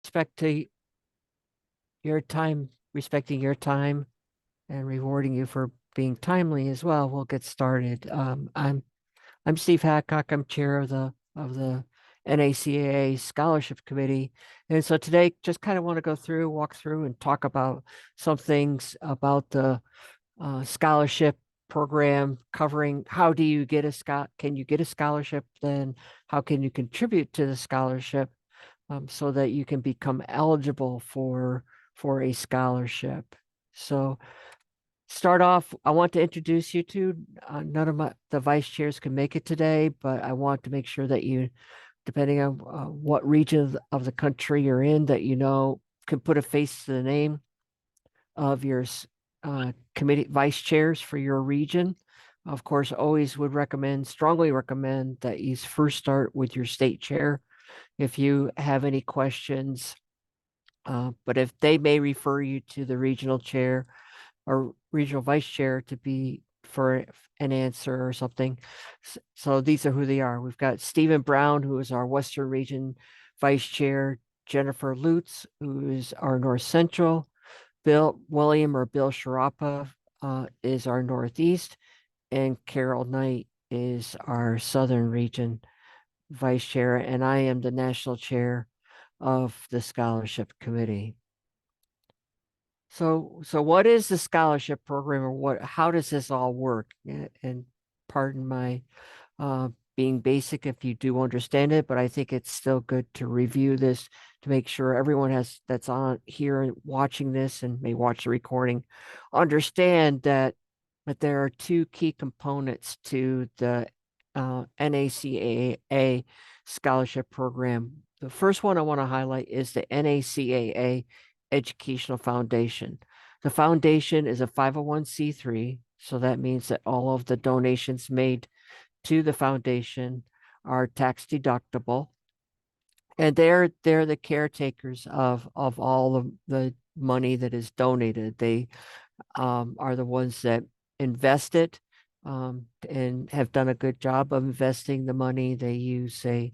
respect to your time, respecting your time and rewarding you for being timely as well, we'll get started. I'm Steve Hadcock. I'm chair of the NACAA Scholarship Committee, and so today just kind of want to walk through, and talk about some things about the scholarship program, covering how do you get can you get a scholarship, then how can you contribute to the scholarship, so that you can become eligible for a scholarship. So start off, I want to introduce you to none of the vice chairs can make it today, but I want to make sure that you, depending on what region of the country you're in, that can put a face to the name of your committee vice chairs for your region. Of course, always would strongly recommend that you first start with your state chair if you have any questions. But if they may refer you to the regional chair or regional vice chair to be for an answer or something. So these are who they are. We've got Stephen Brown, who is our Western Region Vice Chair, Jennifer Lutz, who is our North Central, Bill Sharapa is our Northeast, and Carol Knight is our Southern Region Vice Chair, and I am the National Chair of the Scholarship Committee. So what is the scholarship program, or how does this all work? And pardon my being basic if you do understand it, but I think it's still good to review this to make sure everyone that's on here and watching this and may watch the recording understand that there are two key components to the NACAA scholarship program. The first one I want to highlight is the NACAA Educational Foundation. The foundation is a 501c3, so that means that all of the donations made to the foundation are tax deductible, and they're the caretakers of all of the money that is donated. They are the ones that invest it, and have done a good job of investing the money. They use a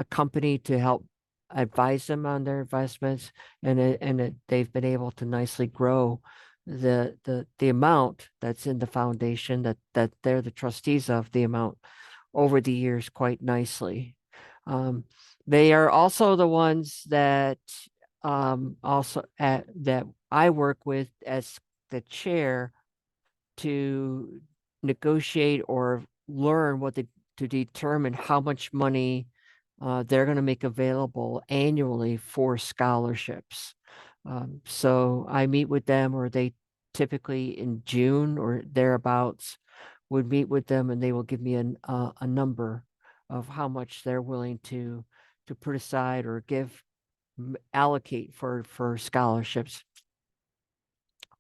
company to help advise them on their investments, and they've been able to nicely grow the amount that's in the foundation that they're the trustees of, the amount over the years, quite nicely. They are also the ones that that I work with as the chair to negotiate or learn to determine how much money they're going to make available annually for scholarships. So I meet with them, or they typically in June or thereabouts would meet with them, and they will give me a number of how much they're willing to put aside or allocate for scholarships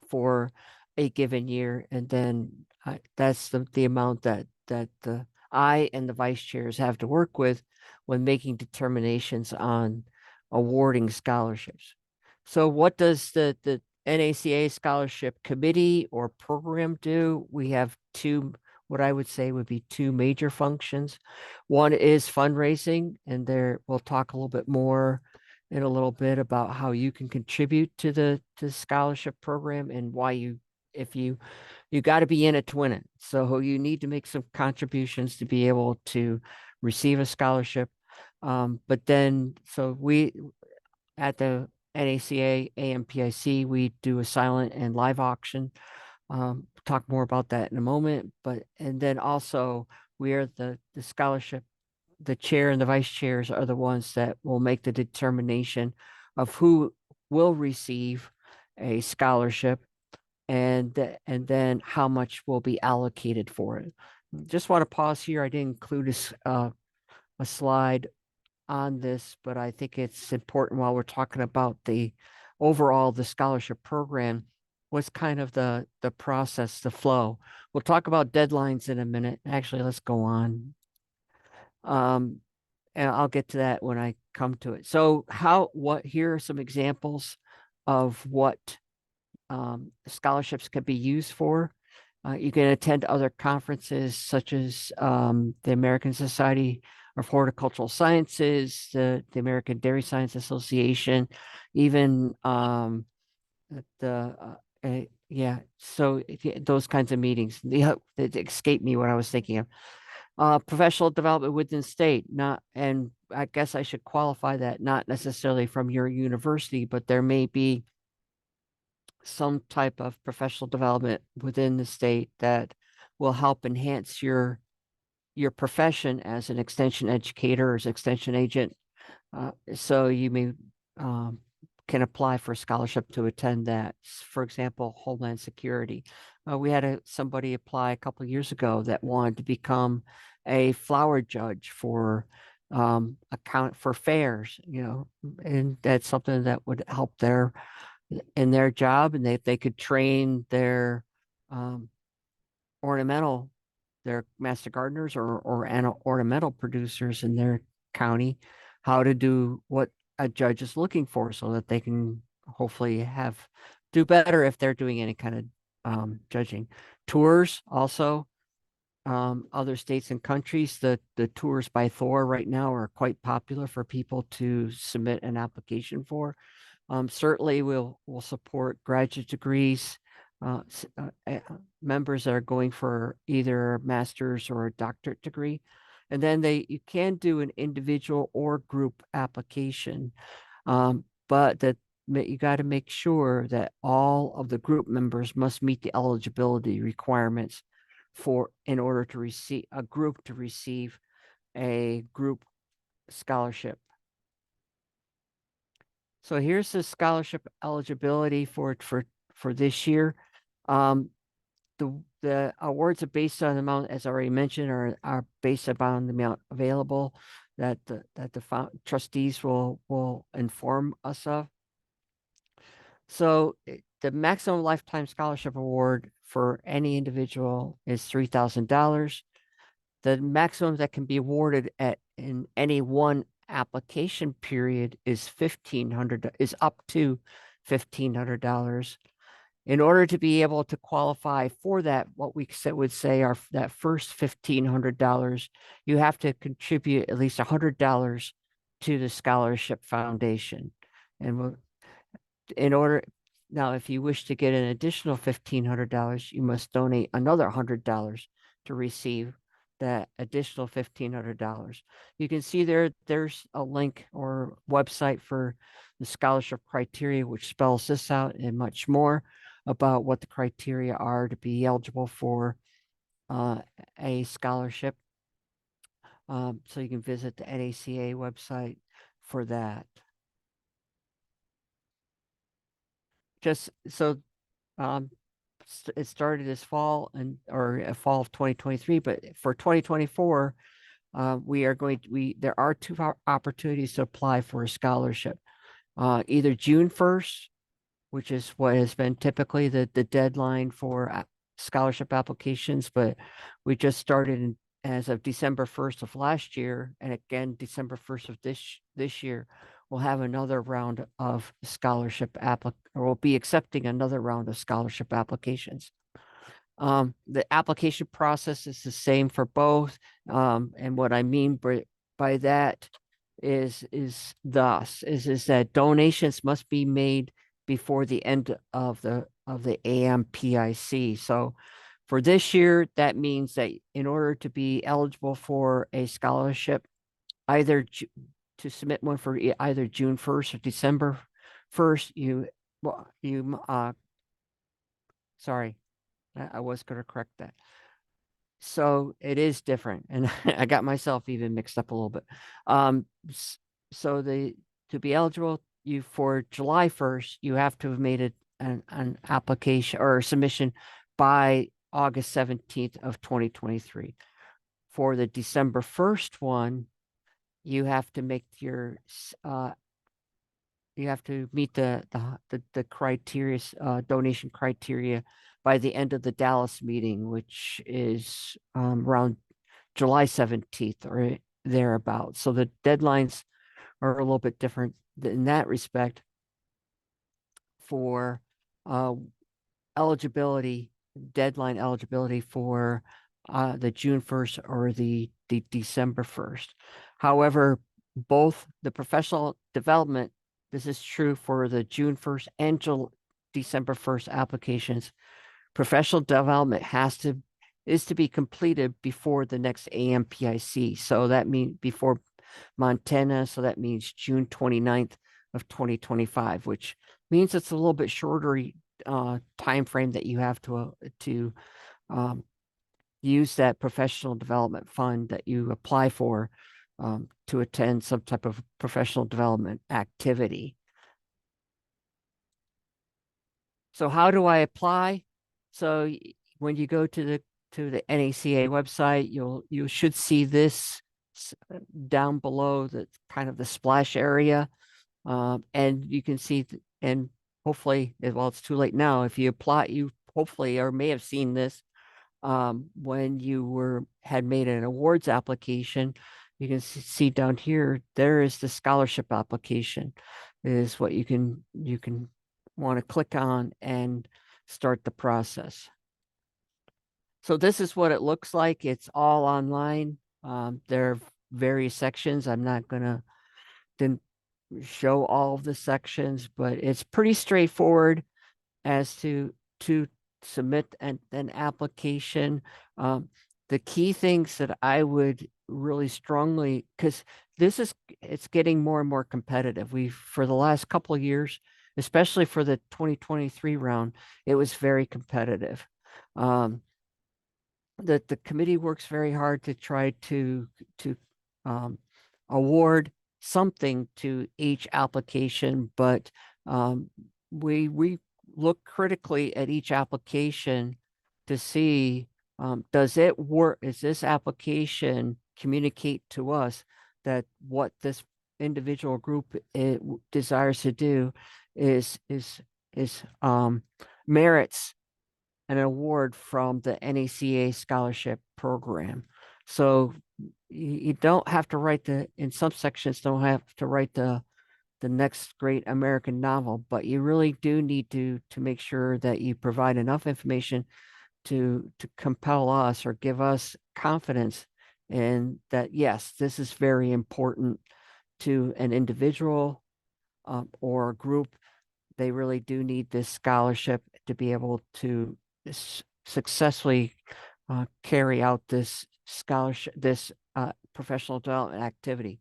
for a given year, and then that's the amount that I and the vice chairs have to work with when making determinations on awarding scholarships. So what does the NACA Scholarship Committee or program do? We have what I would say would be two major functions. One is fundraising, and there we'll talk a little bit more in a little bit about how you can contribute to the scholarship program, and why if you got to be in it to win it. So you need to make some contributions to be able to receive a scholarship. But then, so we at the NACA AMPIC, we do a silent and live auction. Talk more about that in a moment. And then also we are the scholarship, the chair and the vice chairs are the ones that will make the determination of who will receive a scholarship, and then how much will be allocated for it. Just want to pause here. I didn't include a slide on this, but I think it's important while we're talking about the scholarship program. What's kind of the process, the flow. We'll talk about deadlines in a minute. Actually, let's go on. And I'll get to that when I come to it. So here are some examples of what scholarships can be used for. You can attend other conferences such as the American Society of Horticultural Sciences, the American Dairy Science Association, even yeah. So those kinds of meetings. It escaped me what I was thinking of. Professional development within state, not, and I guess I should qualify that, not necessarily from your university, but there may be some type of professional development within the state that will help enhance your profession as an extension educator or as extension agent. So you may um, can apply for a scholarship to attend that. For example, Homeland Security. We had somebody apply a couple of years ago that wanted to become a flower judge for account for fairs, and that's something that would help in their job, and they could train their um, ornamental, their master gardeners or ornamental producers in their county how to do what a judge is looking for, so that they can hopefully do better if they're doing any kind of judging. Tours also, other states and countries. The tours by Thor right now are quite popular for people to submit an application for. Certainly, we'll support graduate degrees, members that are going for either a master's or a doctorate degree, and then you can do an individual or group application, but you got to make sure that all of the group members must meet the eligibility requirements in order to receive a group to receive a group scholarship. So here's the scholarship eligibility for this year. The awards are based on the amount, as I already mentioned, are based upon the amount available that the trustees will inform us of. So the maximum lifetime scholarship award for any individual is $3,000. The maximum that can be awarded in any one application period is up to $1,500. In order to be able to qualify for that, what we would say are that first $1,500, you have to contribute at least $100 to the scholarship foundation. And in order now, if you wish to get an additional $1,500, you must donate another $100 to receive that additional $1,500. You can see there's a link or website for the scholarship criteria, which spells this out and much more about what the criteria are to be eligible for a scholarship. So you can visit the NACA website for that. Just so it started this fall or fall of 2023, but for 2024, there are two opportunities to apply for a scholarship. Either June 1st, which is what has been typically the deadline for scholarship applications, but we just started as of December 1st of last year, and again December 1st of this year, we'll have another round of scholarship or we'll be accepting another round of scholarship applications. The application process is the same for both, and what I mean by that is that donations must be made before the end of the AMPIC. So for this year, that means that in order to be eligible for a scholarship, either to submit one for either June 1st or December 1st, sorry, I was going to correct that. So it is different, and I got myself even mixed up a little bit. So to be eligible, for July 1st, you have to have made an application or a submission by August 17th of 2023. For the December 1st one, you have to meet the criteria, donation criteria by the end of the Dallas meeting, which is around July 17th or thereabouts. So the deadlines are a little bit different in that respect for deadline eligibility for the June 1st or the December 1st. However, both the professional development, this is true for the June 1st and December 1st applications. Professional development is to be completed before the next AMPIC. So that means before Montana. So that means June 29th of 2025, which means it's a little bit shorter time frame that you have to um, use that professional development fund that you apply for to attend some type of professional development activity. So how do I apply? So when you go to the NACA website, you should see this down below the kind of the splash area, and you can see and hopefully, well, it's too late now. If you apply, you hopefully or may have seen this when you had made an awards application. You can see down here, there is the scholarship application is what you can want to click on and start the process. So this is what it looks like. It's all online. There are various sections. I'm not gonna didn't show all of the sections, but it's pretty straightforward as to submit an application. Um, the key things that I would really strongly, because it's getting more and more competitive. For the last couple of years, especially for the 2023 round, it was very competitive. That the committee works very hard to try to um, award something to each application, but we look critically at each application to see does it work? Is this application communicate to us that what this individual group desires to do is merits an award from the NACA scholarship program. So you don't have to write in some sections, don't have to write the next great American novel, but you really do need to make sure that you provide enough information to compel us or give us confidence in that, yes, this is very important to an individual or a group. They really do need this scholarship to be able to successfully carry out this scholarship, this professional development activity.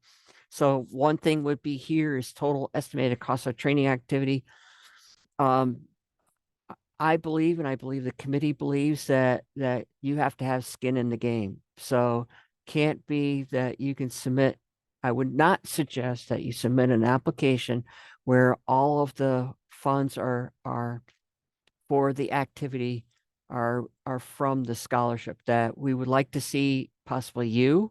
So one thing would be here is total estimated cost of training activity. I believe, and I believe the committee believes that you have to have skin in the game. So can't be that you can submit. I would not suggest that you submit an application where all of the funds are for the activity are from the scholarship. That we would like to see possibly your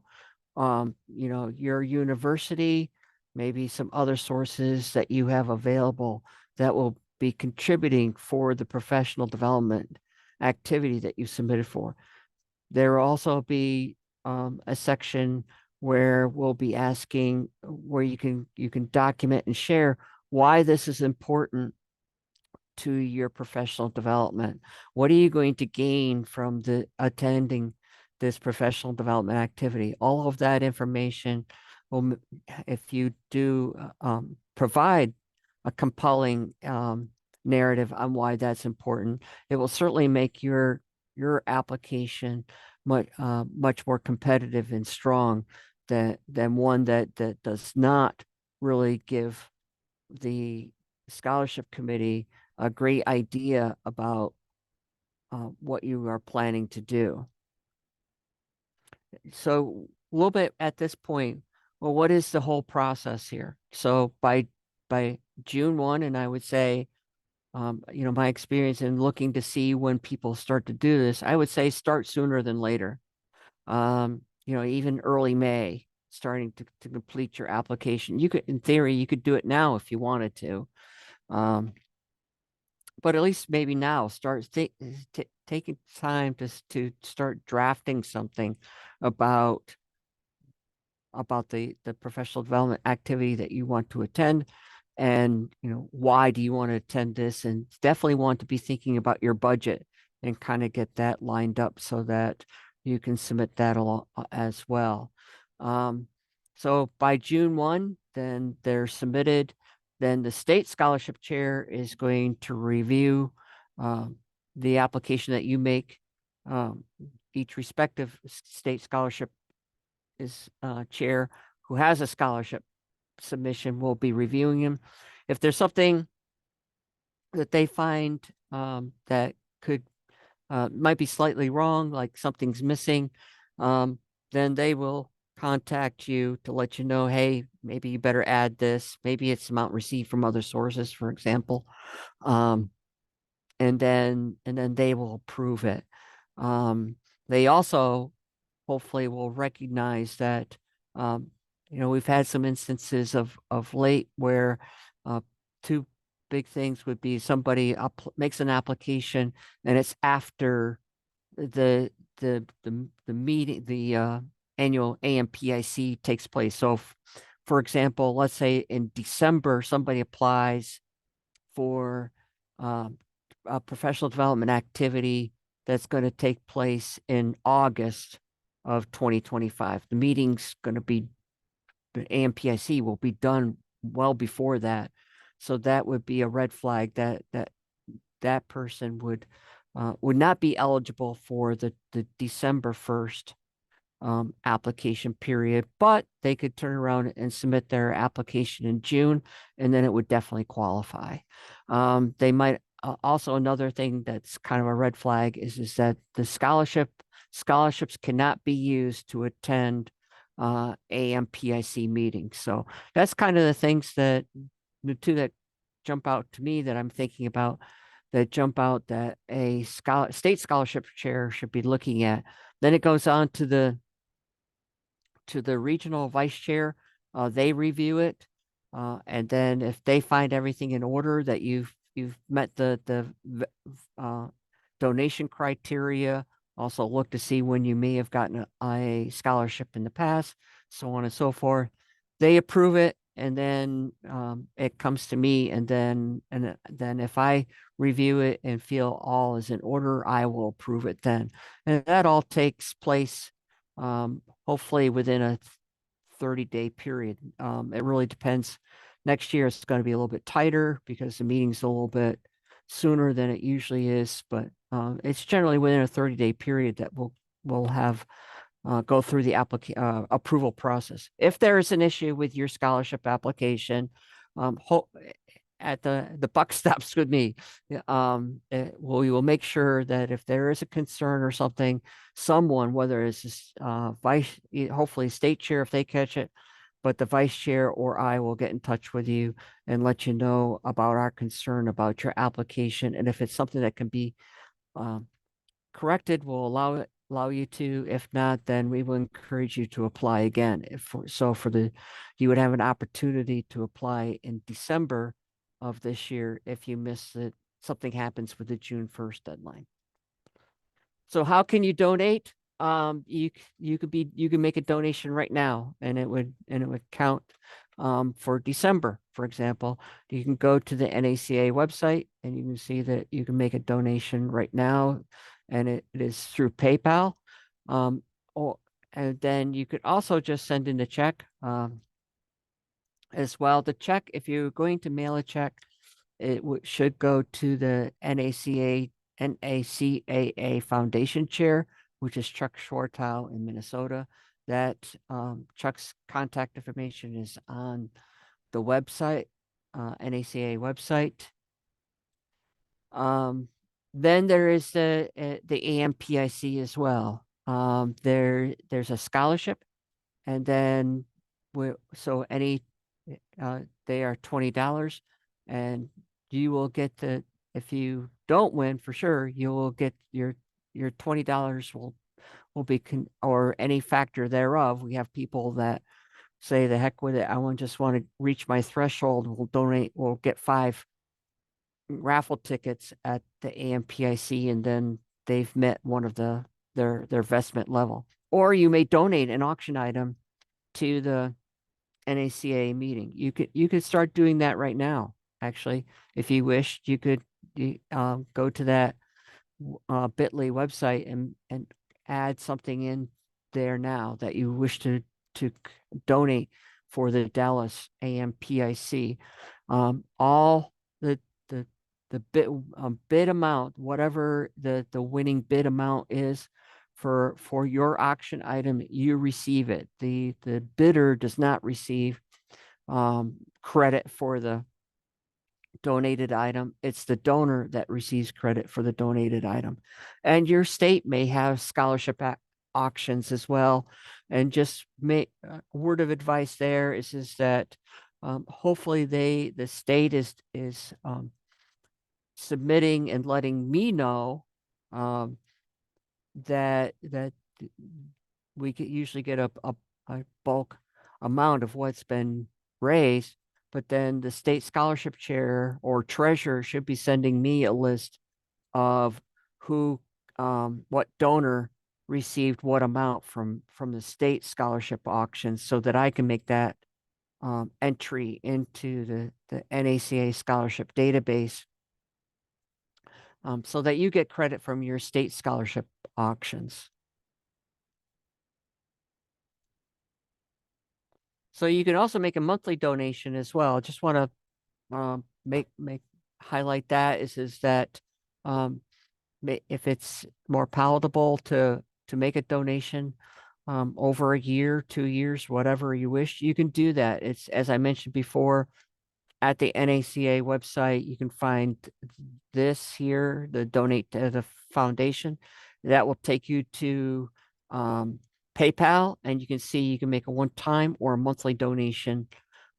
university, maybe some other sources that you have available that will be contributing for the professional development activity that you submitted for. There will also be a section where we'll be asking where you can document and share why this is important to your professional development. What are you going to gain from the attending this professional development activity? All of that information will, if you do provide a compelling narrative on why that's important, it will certainly make your application much more competitive and strong than one that does not really give the scholarship committee a great idea about what you are planning to do. So a little bit at this point, well, what is the whole process here? So by June 1, and I would say, my experience in looking to see when people start to do this, I would say start sooner than later. Even early May, starting to complete your application. You could, in theory, you could do it now if you wanted to. But at least maybe now start taking time to start drafting something about the professional development activity that you want to attend, and why do you want to attend this, and definitely want to be thinking about your budget and kind of get that lined up so that you can submit that along as well. So by June 1, then they're submitted. Then the state scholarship chair is going to review um, the application that you make. Um, each respective state scholarship is chair who has a scholarship submission will be reviewing them. If there's something that they find that could might be slightly wrong, like something's missing, um, then they will contact you to let you know, hey, maybe you better add this. Maybe it's amount received from other sources, for example. Um, and then they will approve it. Um, they also hopefully will recognize that we've had some instances of late where two big things would be somebody makes an application and it's after the the meeting the annual AMPIC takes place. So for example, let's say in December somebody applies for um, a professional development activity that's going to take place in August of 2025. The meeting's going to be, the AMPIC will be done well before that. So that would be a red flag that person would not be eligible for the December 1st application period, but they could turn around and submit their application in June, and then it would definitely qualify. They might also, another thing that's kind of a red flag is that the scholarships cannot be used to attend AMPIC meetings. So that's kind of the things that the two that jump out to me that I'm thinking about, that jump out that a state scholarship chair should be looking at. Then it goes on to the regional vice chair. They review it, and then if they find everything in order, that you've met the donation criteria, also look to see when you may have gotten a scholarship in the past, so on and so forth. They approve it, and then it comes to me, and then if I review it and feel all is in order, I will approve it then. And that all takes place hopefully within a 30-day period. It really depends. Next year it's going to be a little bit tighter because the meeting's a little bit sooner than it usually is, but it's generally within a 30-day period that we'll have go through the approval process. If there is an issue with your scholarship application, at the buck stops with me. We will make sure that if there is a concern or something, someone, whether it's vice, hopefully state chair if they catch it, but the vice chair or I will get in touch with you and let you know about our concern about your application. And if it's something that can be um, corrected, we'll allow you to. If not, then we will encourage you to apply again. You would have an opportunity to apply in December of this year if you miss it. Something happens with the June 1st deadline. So how can you donate? You can make a donation right now, and it would count for December, for example. You can go to the NACA website and you can see that you can make a donation right now, and it is through PayPal. Or and then you could also just send in a check as well. The check, if you're going to mail a check, it should go to the NACAA Foundation Chair, which is Chuck Schwartau in Minnesota. That Chuck's contact information is on the website, NACA website. Then there is the AMPIC as well. There's a scholarship, and then so any they are $20, and you will get if you don't win for sure, you will get your $20 will be or any factor thereof. We have people that say the heck with it, just want to reach my threshold, we'll get 5 raffle tickets at the AMPIC, and then they've met one of their investment level. Or you may donate an auction item to the NACA meeting. You could start doing that right now. Actually, if you wished, you could go to that bit.ly website and add something in there now that you wish to to donate for the Dallas AMPIC. All the the bid amount, whatever the winning bid amount is for your auction item, you receive it. The bidder does not receive credit for the donated item. It's the donor that receives credit for the donated item. And your state may have scholarship auctions as well. And just make word of advice there is that hopefully the state is submitting and letting me know um, that we could usually get a bulk amount of what's been raised, but then the state scholarship chair or treasurer should be sending me a list of who what donor received what amount from the state scholarship auction so that I can make that entry into the NACA scholarship database so that you get credit from your state scholarship auctions. So you can also make a monthly donation as well. Just want to make highlight that is that if it's more palatable to make a donation over a year, 2 years, whatever you wish, you can do that. It's as I mentioned before, at the NACA website, you can find this here, the donate to the foundation. That will take you to PayPal, and you can see you can make a one-time or a monthly donation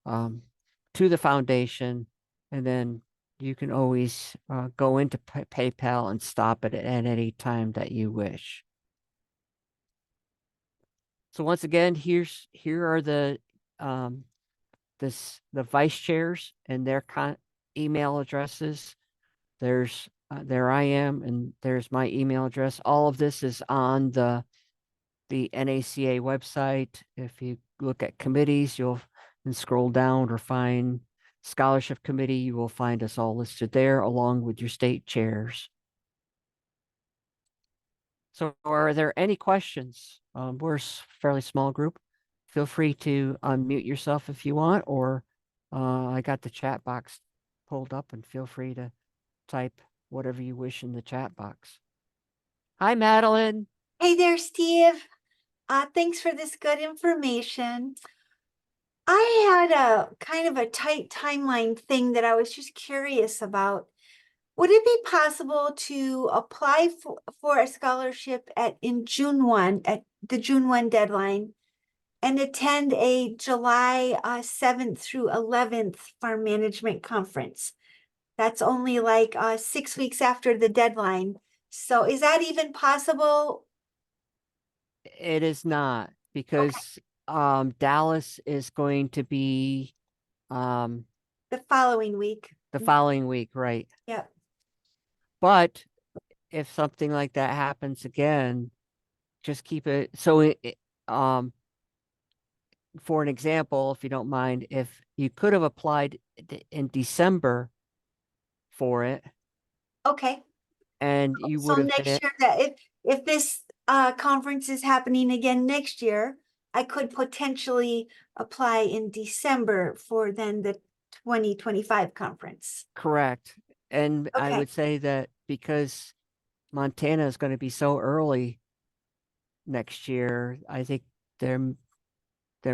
to the foundation, and then you can always go into PayPal and stop it at any time that you wish. So once again, here are the the vice chairs and their email addresses. There I am, and there's my email address. All of this is on the NACA website. If you look at committees, you'll and scroll down or find scholarship committee, you will find us all listed there along with your state chairs. So are there any questions? We're a fairly small group. Feel free to unmute yourself if you want, or I got the chat box pulled up and feel free to type whatever you wish in the chat box. Hi, Madeline. Hey there, Steve. Thanks for this good information. I had a kind of a tight timeline thing that I was just curious about. Would it be possible to apply for a scholarship in June 1, at the June 1 deadline, and attend a July 7th through 11th farm management conference? That's only like 6 weeks after the deadline. So is that even possible? It is not because Dallas is going to be The following week. the following week, right? Yep. But if something like that happens again, just keep it. So for an example, if you don't mind, if you could have applied in December for it, Okay. and you So would have been next year, that if this conference is happening again next year, I could potentially apply in December for then the 2025 conference. correct. And I Okay. would say that because Montana is going to be so early next year, I think there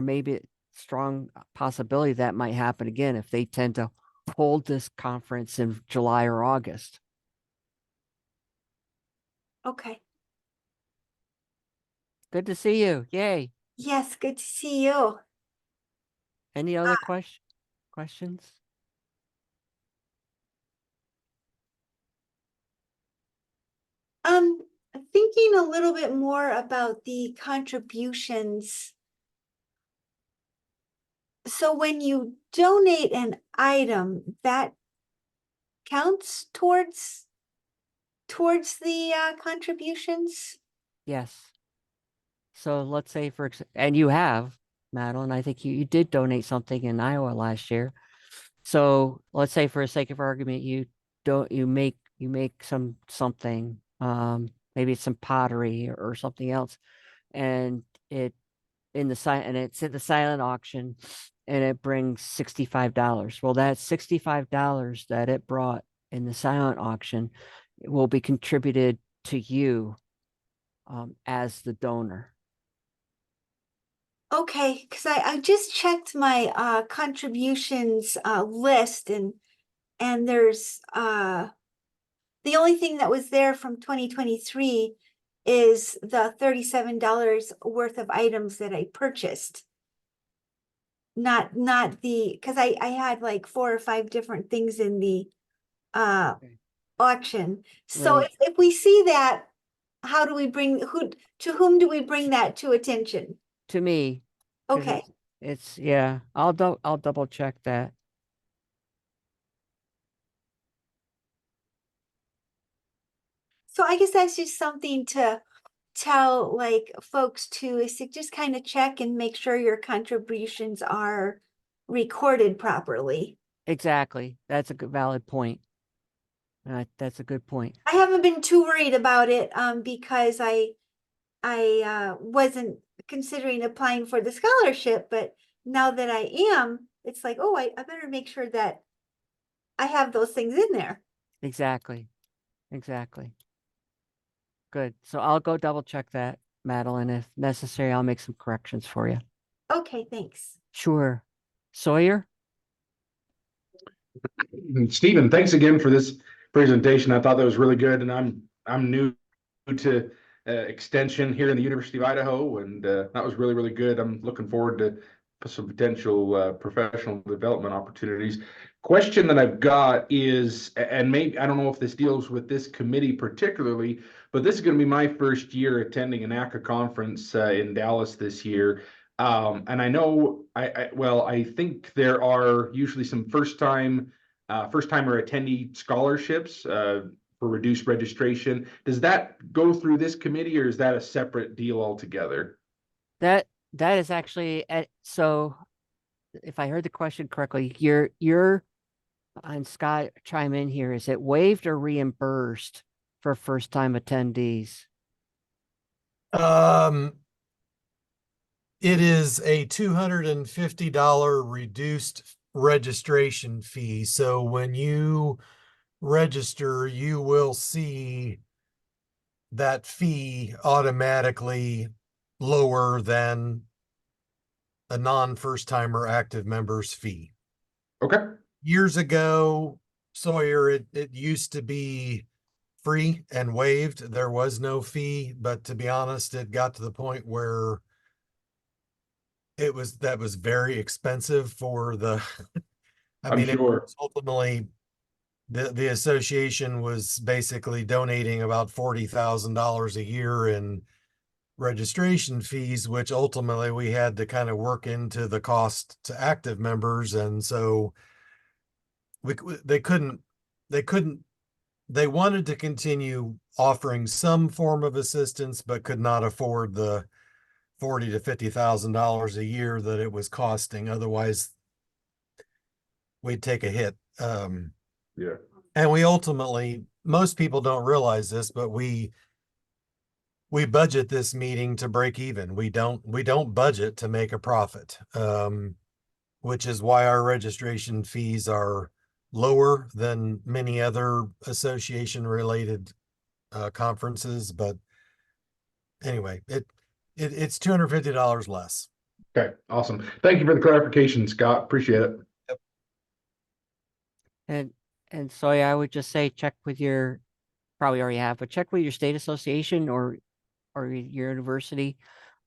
may be a strong possibility that might happen again if they tend to hold this conference in July or August. Okay. Good to see you. Yay. Yes, good to see you. Any other questions? Um, thinking a little bit more about the contributions. So when you donate an item, that counts towards the contributions? Yes. So let's say and you have, Madeline, I think you did donate something in Iowa last year. So let's say for the sake of argument, you make something, maybe it's some pottery or something else, and in the and it's at the silent auction, and it brings $65. Well, that $65 that it brought in the silent auction will be contributed to you as the donor. Okay, because I just checked my contributions list, and there's the only thing that was there from 2023 is the $37 worth of items that I purchased. Not the, because I had like 4 or 5 different things in the uh Okay. auction. So Right. if we see that, how do we bring, to whom do we bring that to attention? To me, because Okay. it's yeah, I'll double check that. So I guess that's just something to tell like folks to, is to just kind of check and make sure your contributions are recorded properly. Exactly. That's a good valid point. That's a good point. I haven't been too worried about it because I wasn't considering applying for the scholarship, but now that I am, it's like, oh, I better make sure that I have those things in there. Exactly. Exactly. Good. So I'll go double check that, Madeline. If necessary, I'll make some corrections for you. Okay, thanks. Sure. Sawyer? Stephen, thanks again for this presentation. I thought that was really good, and I'm new to extension here in the University of Idaho, and that was really good. I'm looking forward to some potential professional development opportunities. Question that I've got is, and maybe I don't know if this deals with this committee particularly, but this is going to be my first year attending an ACA conference in Dallas this year. And I know I think there are usually some first timer attendee scholarships for reduced registration. Does that go through this committee, or is that a separate deal altogether? That is actually so if I heard the question correctly, you're and Scott chime in here. Is it waived or reimbursed for first time attendees? Um, it is a $250 reduced registration fee. So when you register, you will see that fee automatically lower than a non-first timer active member's fee. Okay. Years ago, Sawyer, it used to be free and waived. There was no fee, but to be honest, it got to the point where that was very expensive for the I I'm mean, it sure. was ultimately the association was basically donating about $40,000 a year in registration fees, which ultimately we had to kind of work into the cost to active members. And so we they couldn't they couldn't they wanted to continue offering some form of assistance, but could not afford the $40 to $50,000 a year that it was costing. Otherwise, we'd take a hit. Yeah. And we ultimately, most people don't realize this, but we budget this meeting to break even. We don't budget to make a profit, which is why our registration fees are lower than many other association related conferences. But anyway, it's $250 less. Okay. Awesome. Thank you for the clarification, Scott. Appreciate it. And so yeah, I would just say check with your probably already have, but check with your state association or your university.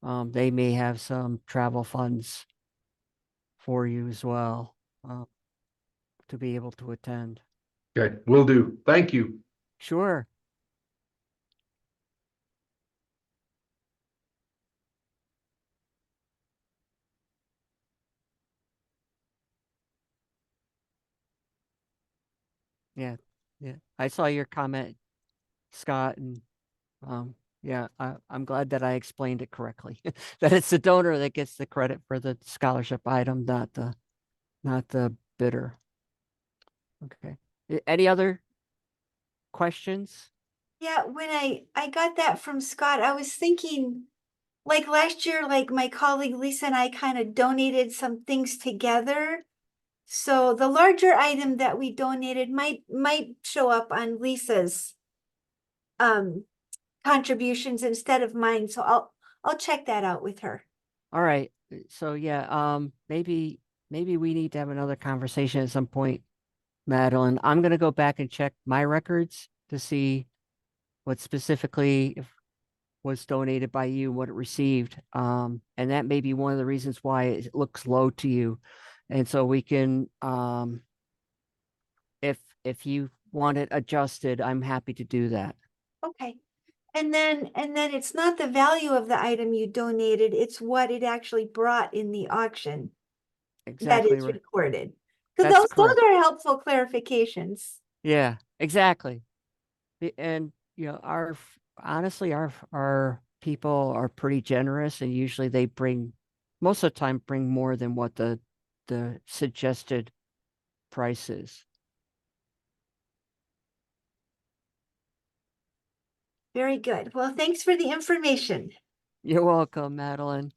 They may have some travel funds for you as well to be able to attend. Okay. Will do. Thank you. Sure. Yeah. Yeah. I saw your comment, Scott, and yeah, I'm glad that I explained it correctly. That it's the donor that gets the credit for the scholarship item, not the bidder. Okay. Any other questions? Yeah, when I got that from Scott, I was thinking like last year, like my colleague Lisa and I kind of donated some things together. So the larger item that we donated might show up on Lisa's um contributions instead of mine. So I'll check that out with her. All right. So yeah, maybe we need to have another conversation at some point, Madeline. I'm gonna go back and check my records to see what specifically was donated by you, what it received. And that may be one of the reasons why it looks low to you. And so we can, if you want it adjusted, I'm happy to do that. Okay. And then it's not the value of the item you donated, it's what it actually brought in the auction that Exactly is right. recorded. Because That's those correct. are helpful clarifications. Yeah, exactly. And honestly, our people are pretty generous, and usually they bring, most of the time, bring more than what the suggested price is. Very good. Well, thanks for the information. You're welcome, Madeline.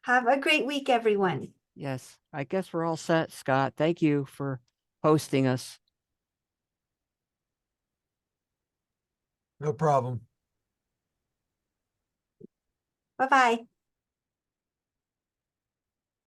Have a great week, everyone. Yes, I guess we're all set, Scott. Thank you for hosting us. No problem. Bye-bye.